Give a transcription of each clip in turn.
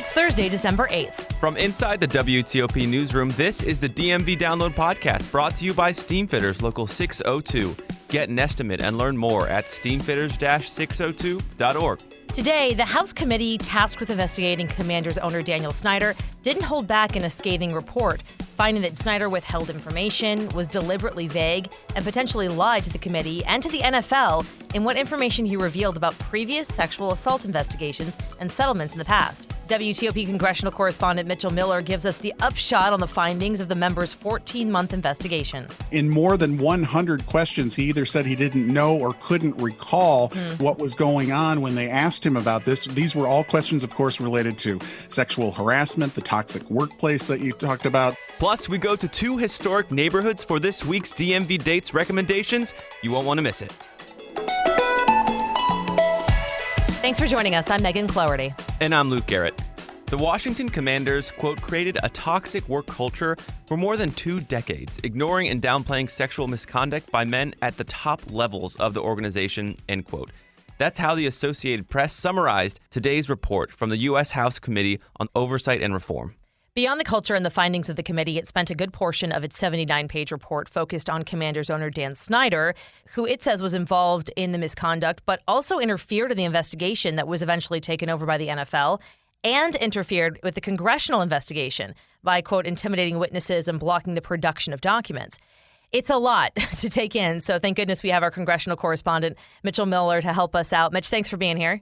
It's Thursday, December 8th. From inside the WTOP newsroom, this is the DMV Download Podcast, brought to you by Steamfitters Local 602. Get an estimate and learn more at steamfitters-602.org. Today, the House committee tasked with investigating Commanders owner Daniel Snyder didn't hold back in a scathing report, finding that Snyder withheld information, was deliberately vague, and potentially lied to the committee and to the NFL in what information he revealed about previous sexual assault investigations and settlements in the past. WTOP Congressional Correspondent Mitchell Miller gives us the upshot on the findings of the members' 14-month investigation. In more than 100 questions, he either said he didn't know or couldn't recall what was going on when they asked him about this. These were all questions, of course, related to sexual harassment, the toxic workplace that you talked about. Plus, we go to two historic neighborhoods for this week's DMV Dates recommendations. You won't want to miss it. Thanks for joining us. I'm Megan Cloherty. And I'm Luke Garrett. The Washington Commanders, quote, created a toxic work culture for more than 2 decades, ignoring and downplaying sexual misconduct by men at the top levels of the organization, end quote. That's how the Associated Press summarized today's report from the U.S. House Committee on Oversight and Reform. Beyond the culture and the findings of the committee, it spent a good portion of its 79-page report focused on Commanders owner Dan Snyder, who it says was involved in the misconduct, but also interfered in the investigation that was eventually taken over by the NFL and interfered with the Congressional investigation by, quote, intimidating witnesses and blocking the production of documents. It's a lot to take in, so thank goodness we have our Congressional correspondent, Mitchell Miller, to help us out. Mitch, thanks for being here.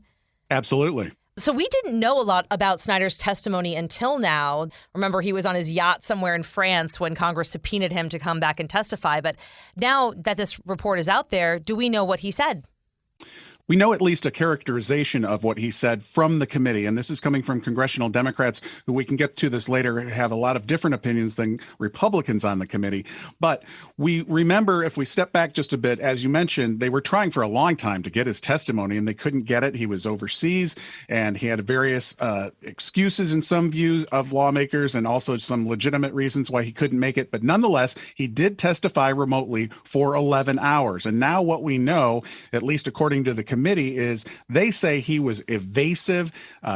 Absolutely. So we didn't know a lot about Snyder's testimony until now. Remember, he was on his yacht somewhere in France when Congress subpoenaed him to come back and testify. But now that this report is out there, do we know what he said? We know at least a characterization of what he said from the committee, and this is coming from congressional Democrats who, we can get to this later, have a lot of different opinions than Republicans on the committee. But we remember, if we step back just a bit, as you mentioned, they were trying for a long time to get his testimony, and they couldn't get it. He was overseas, and he had various excuses in some views of lawmakers and also some legitimate reasons why he couldn't make it. But nonetheless, he did testify remotely for 11 hours. And now what we know, at least according to the committee, is they say he was evasive,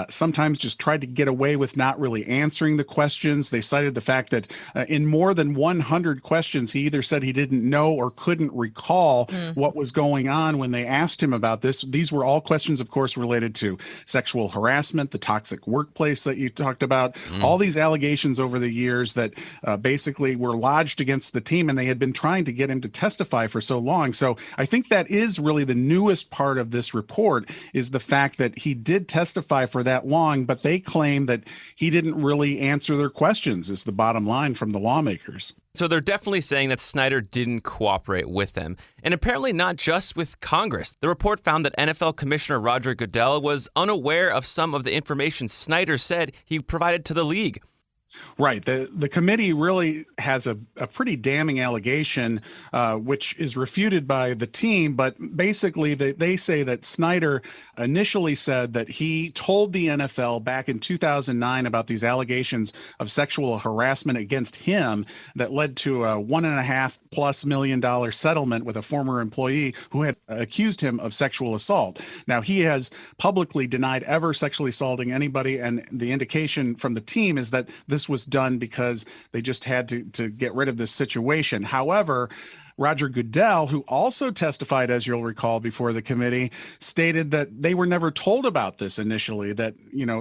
sometimes just tried to get away with not really answering the questions. They cited the fact that in more than 100 questions, he either said he didn't know or couldn't recall what was going on when they asked him about this. These were all questions, of course, related to sexual harassment, the toxic workplace that you talked about, all these allegations over the years that basically were lodged against the team, and they had been trying to get him to testify for so long. So I think that is really the newest part of this report, is the fact that he did testify for that long, but they claim that he didn't really answer their questions, is the bottom line from the lawmakers. So they're definitely saying that Snyder didn't cooperate with them, and apparently not just with Congress. The report found that NFL Commissioner Roger Goodell was unaware of some of the information Snyder said he provided to the league. Right. The committee really has a pretty damning allegation, which is refuted by the team. But basically, they say that Snyder initially said that he told the NFL back in 2009 about these allegations of sexual harassment against him that led to a $1.5+ million settlement with a former employee who had accused him of sexual assault. Now, he has publicly denied ever sexually assaulting anybody. And the indication from the team is that this was done because they just had to get rid of this situation. However, Roger Goodell, who also testified, as you'll recall, before the committee, stated that they were never told about this initially, that,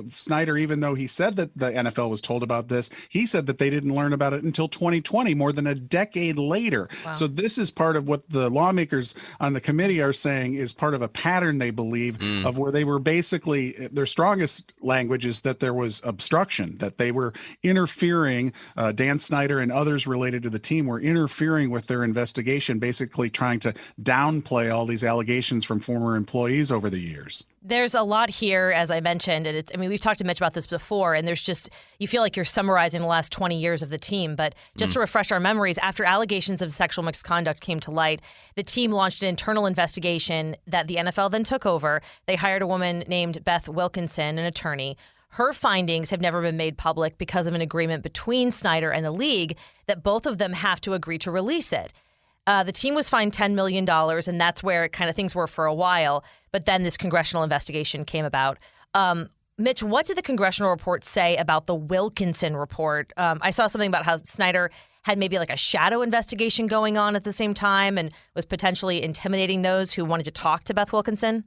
Snyder, even though he said that the NFL was told about this, he said that they didn't learn about it until 2020, more than a decade later. Wow. So this is part of what the lawmakers on the committee are saying is part of a pattern, they believe, of where they were basically, their strongest language is that there was obstruction, that they were interfering, Dan Snyder and others related to the team were interfering with their investigation, basically trying to downplay all these allegations from former employees over the years. There's a lot here, as I mentioned, and we've talked to Mitch about this before, and there's just, you feel like you're summarizing the last 20 years of the team. But just to refresh our memories, after allegations of sexual misconduct came to light, the team launched an internal investigation that the NFL then took over. They hired a woman named Beth Wilkinson, an attorney. Her findings have never been made public because of an agreement between Snyder and the league that both of them have to agree to release it. The team was fined $10 million, and that's where things were for a while. But then this congressional investigation came about. Mitch, what did the congressional report say about the Wilkinson report? I saw something about how Snyder had maybe like a shadow investigation going on at the same time and was potentially intimidating those who wanted to talk to Beth Wilkinson.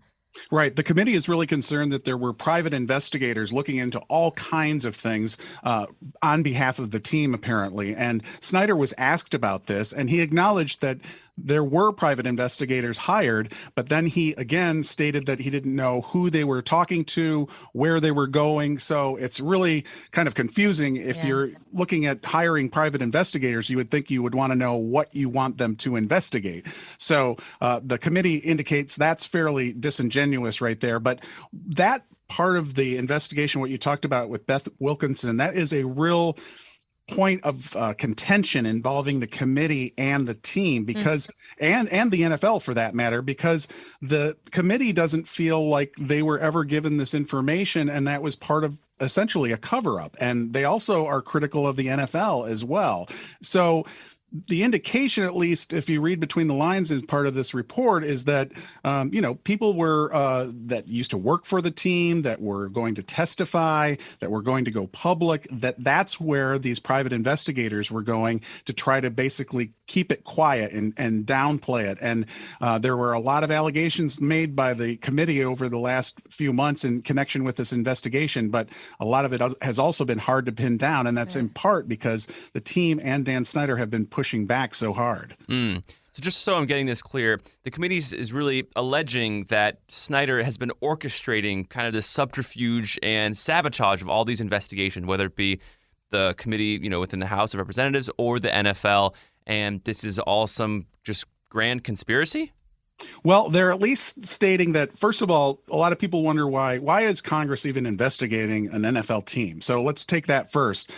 Right. The committee is really concerned that there were private investigators looking into all kinds of things on behalf of the team, apparently. And Snyder was asked about this, and he acknowledged that there were private investigators hired, but then he again stated that he didn't know who they were talking to, where they were going. So it's really kind of confusing. If you're looking at hiring private investigators, you would think you would want to know what you want them to investigate. So the committee indicates that's fairly disingenuous right there. But that part of the investigation, what you talked about with Beth Wilkinson, that is a real point of contention involving the committee and the team, because and the NFL for that matter, because the committee doesn't feel like they were ever given this information, and that was part of essentially a cover-up. And they also are critical of the NFL as well. So the indication, at least if you read between the lines as part of this report, is that people were that used to work for the team, that were going to testify, that were going to go public, that's where these private investigators were going to try to basically keep it quiet and downplay it. And there were a lot of allegations made by the committee over the last few months in connection with this investigation, but a lot of it has also been hard to pin down, and that's in part because the team and Dan Snyder have been pushing back so hard. So just so I'm getting this clear, the committee is really alleging that Snyder has been orchestrating kind of this subterfuge and sabotage of all these investigations, whether it be the committee, within the House of Representatives or the NFL, and this is all some just grand conspiracy? Well, they're at least stating that, first of all, a lot of people wonder why is Congress even investigating an NFL team? So let's take that first.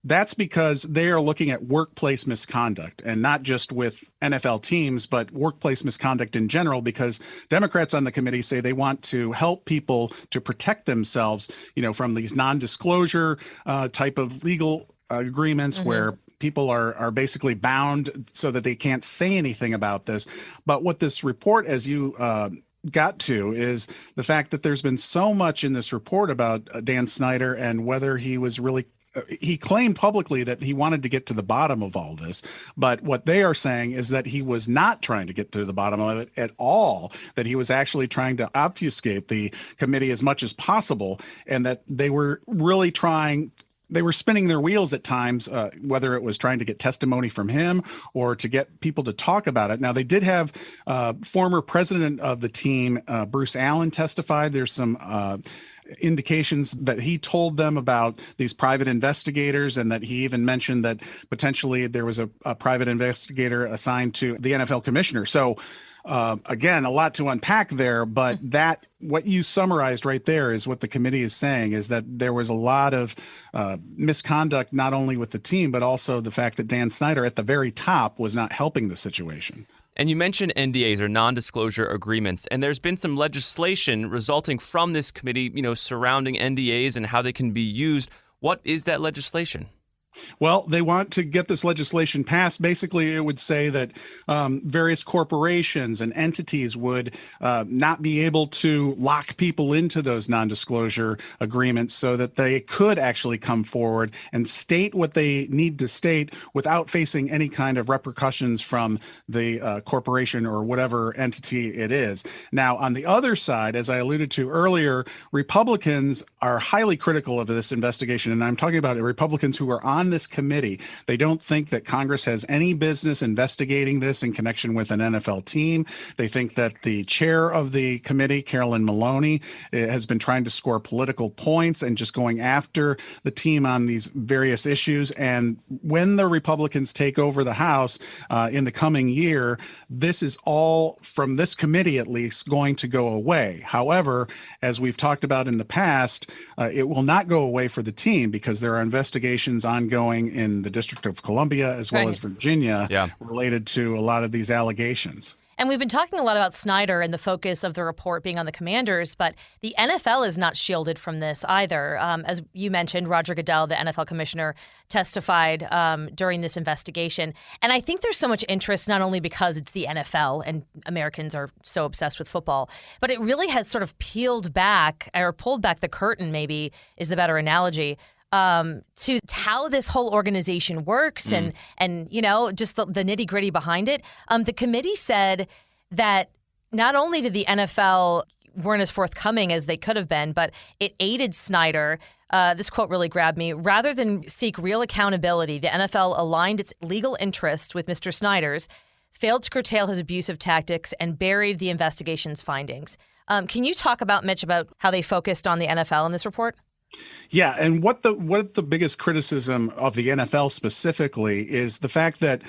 That's because they are looking at workplace misconduct, and not just with NFL teams, but workplace misconduct in general, because Democrats on the committee say they want to help people to protect themselves, from these non-disclosure type of legal agreements where people are basically bound so that they can't say anything about this. But what this report, as you got to, is the fact that there's been so much in this report about Dan Snyder and whether he was really he claimed publicly that he wanted to get to the bottom of all this, but what they are saying is that he was not trying to get to the bottom of it at all, that he was actually trying to obfuscate the committee as much as possible, and that they were really they were spinning their wheels at times, whether it was trying to get testimony from him or to get people to talk about it. Now, they did have former president of the team, Bruce Allen, testified. There's some indications that he told them about these private investigators, and that he even mentioned that potentially there was a private investigator assigned to the NFL commissioner. So again, a lot to unpack there, but what you summarized right there is what the committee is saying, is that there was a lot of misconduct, not only with the team, but also the fact that Dan Snyder at the very top was not helping the situation. And you mentioned NDAs, or non-disclosure agreements, and there's been some legislation resulting from this committee, surrounding NDAs and how they can be used. What is that legislation? Well, they want to get this legislation passed. Basically, it would say that various corporations and entities would not be able to lock people into those non-disclosure agreements, so that they could actually come forward and state what they need to state without facing any kind of repercussions from the corporation or whatever entity it is. Now, on the other side, as I alluded to earlier, Republicans are highly critical of this investigation, and I'm talking about Republicans who are on this committee. They don't think that Congress has any business investigating this in connection with an NFL team. They think that the chair of the committee, Carolyn Maloney, has been trying to score political points and just going after the team on these various issues. And when the Republicans take over the House in the coming year, this is all, from this committee at least, going to go away. However, as we've talked about in the past, it will not go away for the team, because there are investigations ongoing in the District of Columbia as well as Virginia related to a lot of these allegations. And we've been talking a lot about Snyder and the focus of the report being on the Commanders, but the NFL is not shielded from this either. As you mentioned, Roger Goodell, the NFL commissioner, testified during this investigation. And I think there's so much interest, not only because it's the NFL and Americans are so obsessed with football, but it really has sort of peeled back or pulled back the curtain, maybe is the better analogy, to how this whole organization works and just the nitty gritty behind it. The committee said that not only did the NFL weren't as forthcoming as they could have been, but it aided Snyder. This quote really grabbed me. Rather than seek real accountability, the NFL aligned its legal interest with Mr. Snyder's, failed to curtail his abusive tactics, and buried the investigation's findings. Can you talk about, Mitch, about how they focused on the NFL in this report? Yeah, and what the biggest criticism of the NFL specifically is the fact that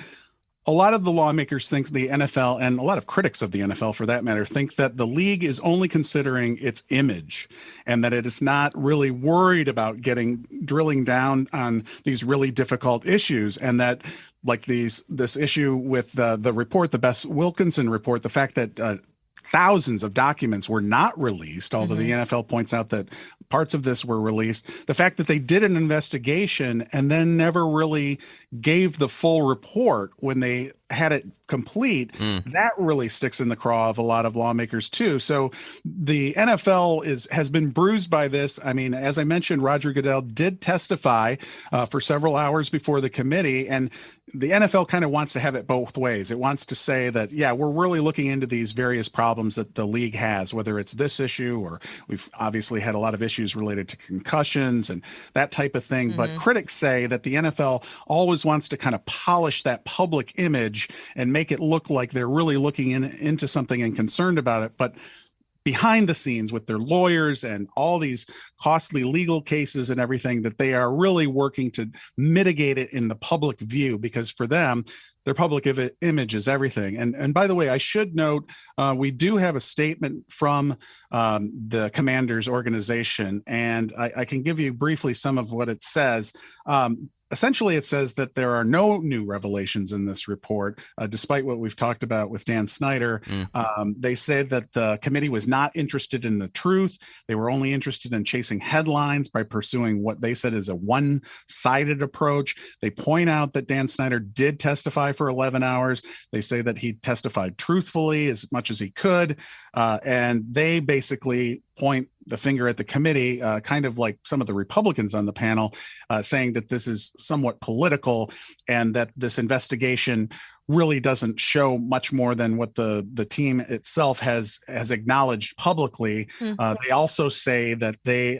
a lot of the lawmakers think the NFL, and a lot of critics of the NFL for that matter, think that the league is only considering its image and that it is not really worried about drilling down on these really difficult issues, and that like this issue with the report, the Beth Wilkinson report, the fact that thousands of documents were not released, although the NFL points out that parts of this were released. The fact that they did an investigation and then never really gave the full report when they had it complete, that really sticks in the craw of a lot of lawmakers too. So the NFL has been bruised by this. I mean, as I mentioned, Roger Goodell did testify for several hours before the committee, and the NFL kind of wants to have it both ways. It wants to say that, yeah, we're really looking into these various problems that the league has, whether it's this issue or we've obviously had a lot of issues related to concussions and that type of thing. But critics say that the NFL always wants to kind of polish that public image and make it look like they're really looking into something and concerned about it. But behind the scenes with their lawyers and all these costly legal cases and everything, that they are really working to mitigate it in the public view, because for them, their public image is everything. And by the way, I should note, we do have a statement from the Commanders organization, and I can give you briefly some of what it says. Essentially, it says that there are no new revelations in this report, despite what we've talked about with Dan Snyder. They said that the committee was not interested in the truth. They were only interested in chasing headlines by pursuing what they said is a one-sided approach. They point out that Dan Snyder did testify for 11 hours. They say that he testified truthfully as much as he could. And they basically point the finger at the committee, kind of like some of the Republicans on the panel, saying that this is somewhat political and that this investigation really doesn't show much more than what the team itself has acknowledged publicly. They also say that they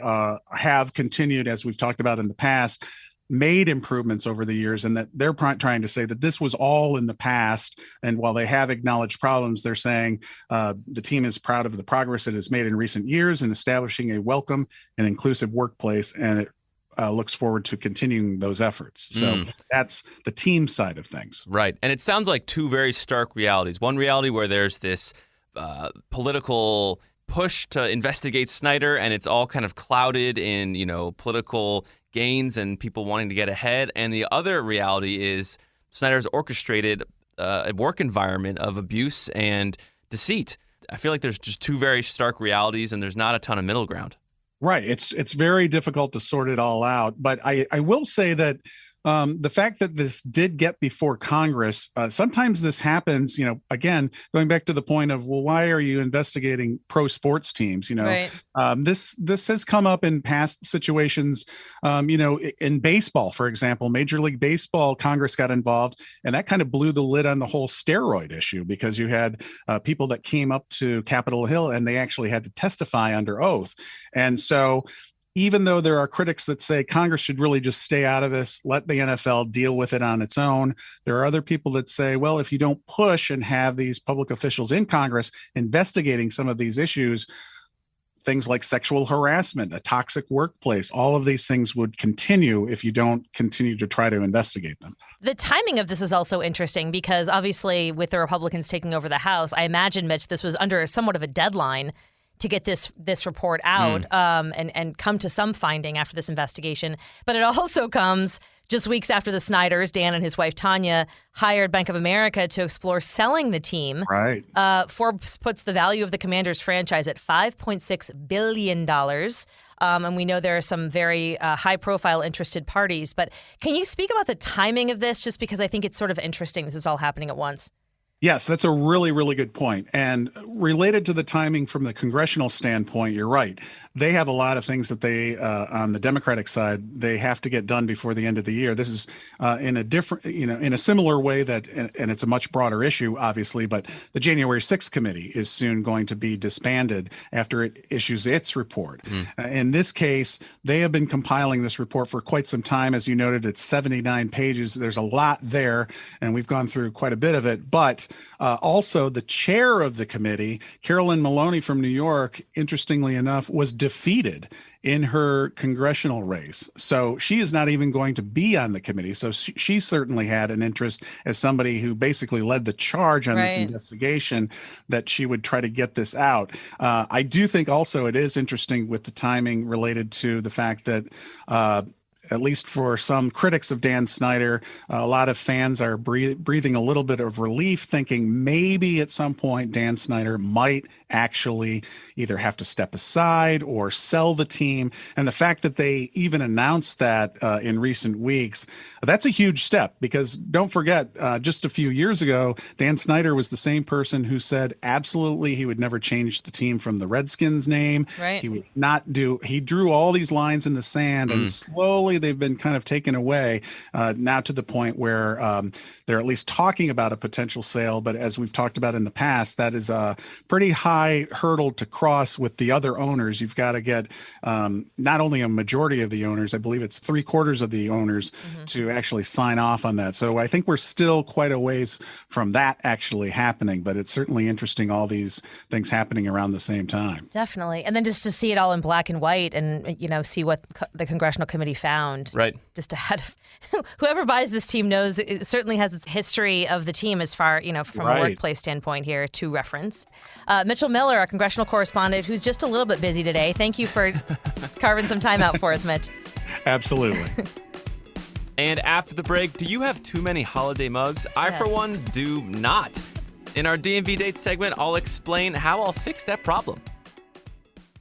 have continued, as we've talked about in the past, made improvements over the years, and that they're trying to say that this was all in the past. And while they have acknowledged problems, they're saying the team is proud of the progress it has made in recent years in establishing a welcome and inclusive workplace, and it looks forward to continuing those efforts. So that's the team side of things. Right. And it sounds like two very stark realities. One reality where there's this political push to investigate Snyder, and it's all kind of clouded in, political gains and people wanting to get ahead. And the other reality is Snyder's orchestrated a work environment of abuse and deceit. I feel like there's just two very stark realities, and there's not a ton of middle ground. Right. It's very difficult to sort it all out. But I will say that the fact that this did get before Congress, sometimes this happens, again, going back to the point of, well, why are you investigating pro sports teams? Right. This has come up in past situations, in baseball, for example, Major League Baseball, Congress got involved, and that kind of blew the lid on the whole steroid issue, because you had people that came up to Capitol Hill and they actually had to testify under oath. And so even though there are critics that say Congress should really just stay out of this, let the NFL deal with it on its own, there are other people that say, well, if you don't push and have these public officials in Congress investigating some of these issues, things like sexual harassment, a toxic workplace, all of these things would continue if you don't continue to try to investigate them. The timing of this is also interesting because obviously with the Republicans taking over the House, I imagine, Mitch, this was under somewhat of a deadline to get this report out and come to some finding after this investigation. But it also comes Just weeks after the Snyders, Dan and his wife Tanya hired Bank of America to explore selling the team. Right. Forbes puts the value of the Commanders franchise at $5.6 billion. And we know there are some very high-profile interested parties. But can you speak about the timing of this, just because I think it's sort of interesting this is all happening at once? Yes, that's a really, really good point. And related to the timing from the congressional standpoint, you're right. They have a lot of things that they, on the Democratic side, they have to get done before the end of the year. This is in a different, in a similar way that, and it's a much broader issue, obviously, but the January 6th committee is soon going to be disbanded after it issues its report. In this case, they have been compiling this report for quite some time. As you noted, it's 79 pages. There's a lot there, and we've gone through quite a bit of it, but also, the chair of the committee, Carolyn Maloney from New York, interestingly enough, was defeated in her congressional race. So she is not even going to be on the committee. So she certainly had an interest, as somebody who basically led the charge on this investigation, that she would try to get this out. I do think also it is interesting with the timing related to the fact that at least for some critics of Dan Snyder, a lot of fans are breathing a little bit of relief, thinking maybe at some point Dan Snyder might actually either have to step aside or sell the team. And the fact that they even announced that in recent weeks, that's a huge step, because don't forget, just a few years ago, Dan Snyder was the same person who said absolutely he would never change the team from the Redskins name. Right. He would not do, he drew all these lines in the sand, and slowly they've been kind of taken away now to the point where they're at least talking about a potential sale. But as we've talked about in the past, that is a pretty high hurdle to cross with the other owners. You've got to get not only a majority of the owners, I believe it's 3/4 of the owners to actually sign off on that. So I think we're still quite a ways from that actually happening, but it's certainly interesting, all these things happening around the same time. Definitely. And then just to see it all in black and white and, see what the Congressional Committee found. Right. Just ahead of whoever buys this team knows it certainly has its history of the team as far, from a workplace standpoint here to reference. Mitchell Miller, our congressional correspondent, who's just a little bit busy today. Thank you for carving some time out for us, Mitch. Absolutely. And after the break, do you have too many holiday mugs? I, for one, do not. In our DMV Date segment, I'll explain how I'll fix that problem.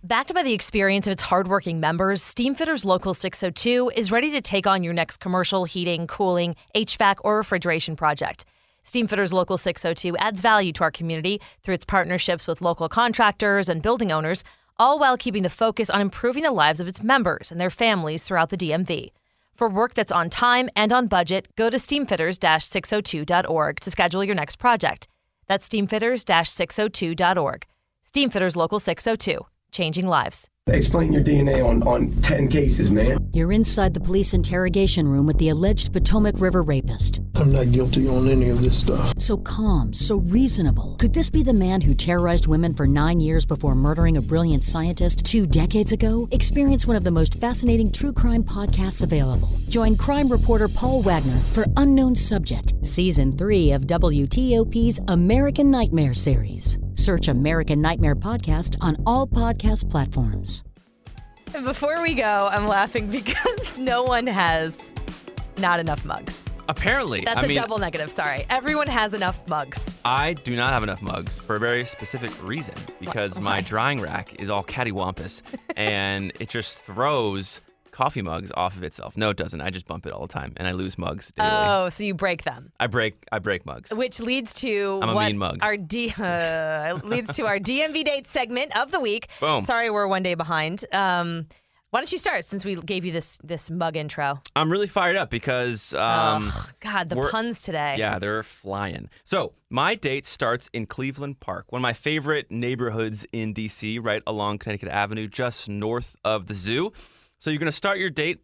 Backed by the experience of its hardworking members, Steamfitters Local 602 is ready to take on your next commercial, heating, cooling, HVAC, or refrigeration project. Steamfitters Local 602 adds value to our community through its partnerships with local contractors and building owners, all while keeping the focus on improving the lives of its members and their families throughout the DMV. For work that's on time and on budget, go to steamfitters-602.org to schedule your next project. That's steamfitters-602.org. Steamfitters Local 602. Changing lives. Explain your DNA on 10 cases, man. You're inside the police interrogation room with the alleged Potomac River rapist. I'm not guilty on any of this stuff. So calm, so reasonable. Could this be the man who terrorized women for 9 years before murdering a brilliant scientist 2 decades ago? Experience one of the most fascinating true crime podcasts available. Join crime reporter Paul Wagner for Unknown Subject, Season 3 of WTOP's American Nightmare series. Search American Nightmare Podcast on all podcast platforms. And before we go, I'm laughing because no one has not enough mugs. Apparently. That's a double negative, sorry. Everyone has enough mugs. I do not have enough mugs for a very specific reason, because my drying rack is all cattywampus and it just throws coffee mugs off of itself. No, it doesn't. I just bump it all the time and I lose mugs daily. Oh, so you break them. I break mugs. Which leads to I'm a mean mug. Leads to our DMV Date segment of the week. Boom. Sorry, we're one day behind. Why don't you start, since we gave you this mug intro? I'm really fired up because the puns today. Yeah, they're flying. So my date starts in Cleveland Park, one of my favorite neighborhoods in DC, right along Connecticut Avenue, just north of the zoo. So you're going to start your date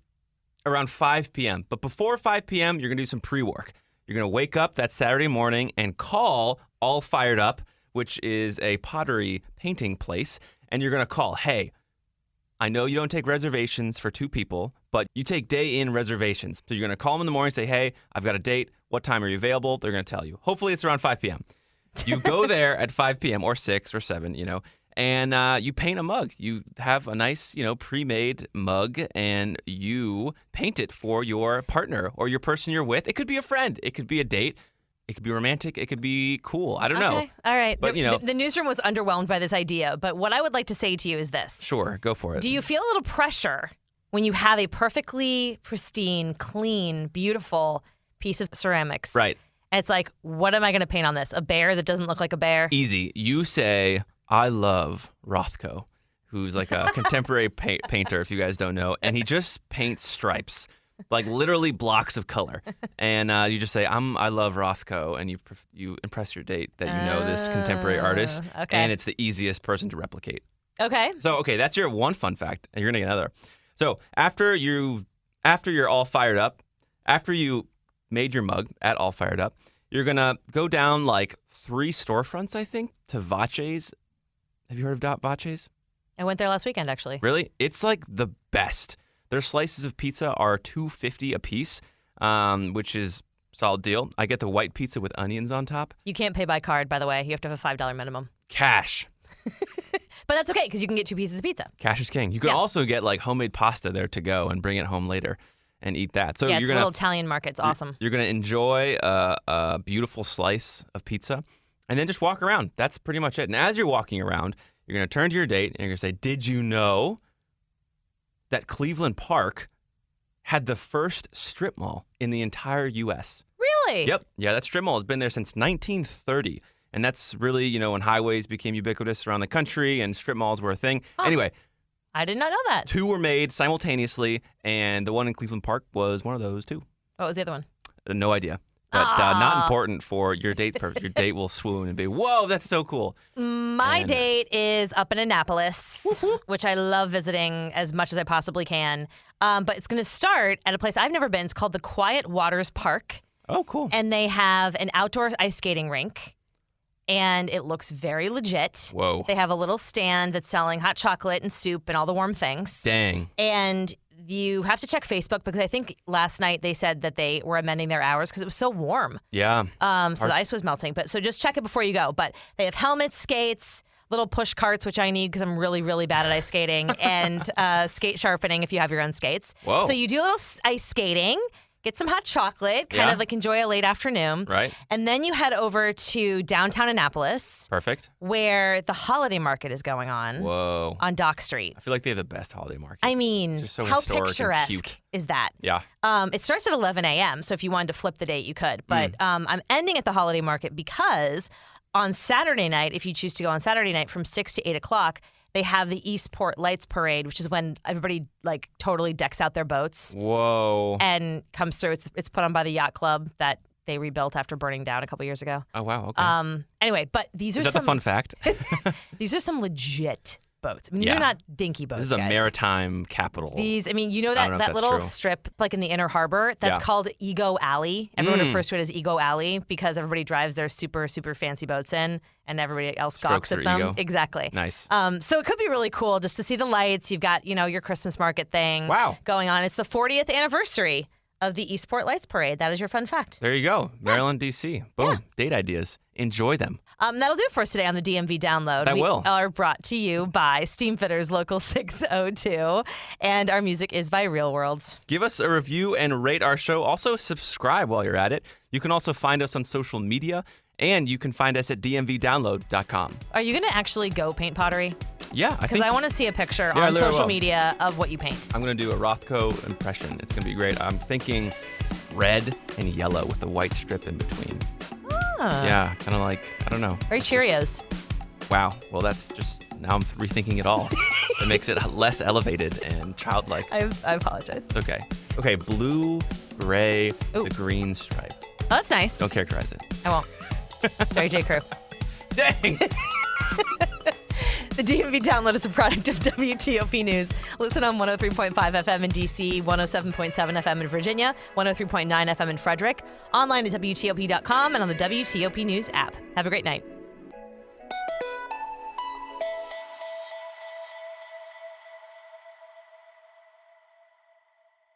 around 5 p.m. But before 5 p.m., you're going to do some pre-work. You're going to wake up that Saturday morning and call All Fired Up, which is a pottery painting place. And you're going to call, hey, I know you don't take reservations for 2 people, but you take day-in reservations. So you're going to call them in the morning and say, hey, I've got a date. What time are you available? They're going to tell you. Hopefully it's around 5 p.m. You go there at 5 p.m. or 6 or 7, and you paint a mug. You have a nice, pre-made mug, and you paint it for your partner or your person you're with. It could be a friend. It could be a date. It could be romantic. It could be cool. I don't know. All right. But, the newsroom was underwhelmed by this idea, but what I would like to say to you is this. Sure, go for it. Do you feel a little pressure when you have a perfectly pristine, clean, beautiful piece of ceramics? Right. And it's like, what am I going to paint on this? A bear that doesn't look like a bear? Easy. You say, I love Rothko, who's like a contemporary painter, if you guys don't know, and he just paints stripes. Like literally blocks of color, and you just say, I love Rothko, and you impress your date that you know this contemporary artist, and it's the easiest person to replicate. Okay. So that's your one fun fact, and you're gonna get another. So after you're all fired up, after you made your mug at All Fired Up, you're gonna go down like 3 storefronts, I think, to Vache's. Have you heard of Vache's? I went there last weekend, actually. Really? It's like the best. Their slices of pizza are $2.50 a piece, which is a solid deal. I get the white pizza with onions on top. You can't pay by card, by the way. You have to have a $5 minimum. Cash. But that's okay, because you can get 2 pieces of pizza. Cash is king. You can also get like homemade pasta there to go and bring it home later and eat that. So it's you're a little Italian market. It's awesome. You're going to enjoy a beautiful slice of pizza and then just walk around. That's pretty much it. And as you're walking around, you're going to turn to your date and you're going to say, did you know that Cleveland Park had the first strip mall in the entire U.S.? Really? Yep. Yeah, that strip mall has been there since 1930. And that's really, when highways became ubiquitous around the country and strip malls were a thing. Huh. Anyway. I did not know that. 2 were made simultaneously, and the one in Cleveland Park was one of those 2. What was the other one? No idea. But not important for your date's purpose. Your date will swoon and be, whoa, that's so cool. My date is up in Annapolis, which I love visiting as much as I possibly can. But it's going to start at a place I've never been. It's called the Quiet Waters Park. Oh, cool. And they have an outdoor ice skating rink. And it looks very legit. Whoa. They have a little stand that's selling hot chocolate and soup and all the warm things. Dang. And you have to check Facebook because I think last night they said that they were amending their hours because it was so warm. Yeah. So the ice was melting. So just check it before you go. But they have helmets, skates, little push carts, which I need because I'm really, really bad at ice skating, and skate sharpening if you have your own skates. Whoa. So you do a little ice skating. Get some hot chocolate, kind of like enjoy a late afternoon. Right. And then you head over to downtown Annapolis. Perfect. Where the holiday market is going on. Whoa. On Dock Street. I feel like they have the best holiday market. I mean, so how historic and picturesque cute. is that? Yeah. It starts at 11 a.m., so if you wanted to flip the date, you could. But I'm ending at the holiday market because on Saturday night, if you choose to go on Saturday night from 6 to 8 o'clock, they have the Eastport Lights Parade, which is when everybody like totally decks out their boats. Whoa. And comes through. It's put on by the yacht club that they rebuilt after burning down a couple years ago. Oh, wow. Okay. Anyway, but these are Is that the fun fact? These are some legit boats. I mean, these are not dinky boats. This is a guys. maritime capital. These, I mean, that little true. strip like in the Inner Harbor, that's called Ego Alley. Everyone refers to it as Ego Alley because everybody drives their super, super fancy boats in and everybody else gawks at them. Ego. Exactly. Nice. So it could be really cool just to see the lights. You've got, your Christmas market thing going on. It's the 40th anniversary of the Eastport Lights Parade. That is your fun fact. There you go. Maryland, D.C. Boom. Yeah. Date ideas. Enjoy them. That'll do it for us today on the DMV Download. We are brought to you by Steamfitters Local 602, and our music is by Real World. Give us a review and rate our show. Also, subscribe while you're at it. You can also find us on social media, and you can find us at dmvdownload.com. Are you going to actually go paint pottery? Yeah, I think. Because I want to see a picture on social media of what you paint. I'm going to do a Rothko impression. It's going to be great. I'm thinking red and yellow with a white strip in between. Yeah, kind of like, I don't know. Very Cheerios. Wow. Well, that's just, now I'm rethinking it all. It makes it less elevated and childlike. I apologize. It's okay. Okay, blue, gray, the green stripe. Oh, that's nice. Don't characterize it. I won't. Sorry, J. Crew. Dang. The DMV Download is a product of WTOP News. Listen on 103.5 FM in D.C., 107.7 FM in Virginia, 103.9 FM in Frederick, online at WTOP.com, and on the WTOP News app. Have a great night.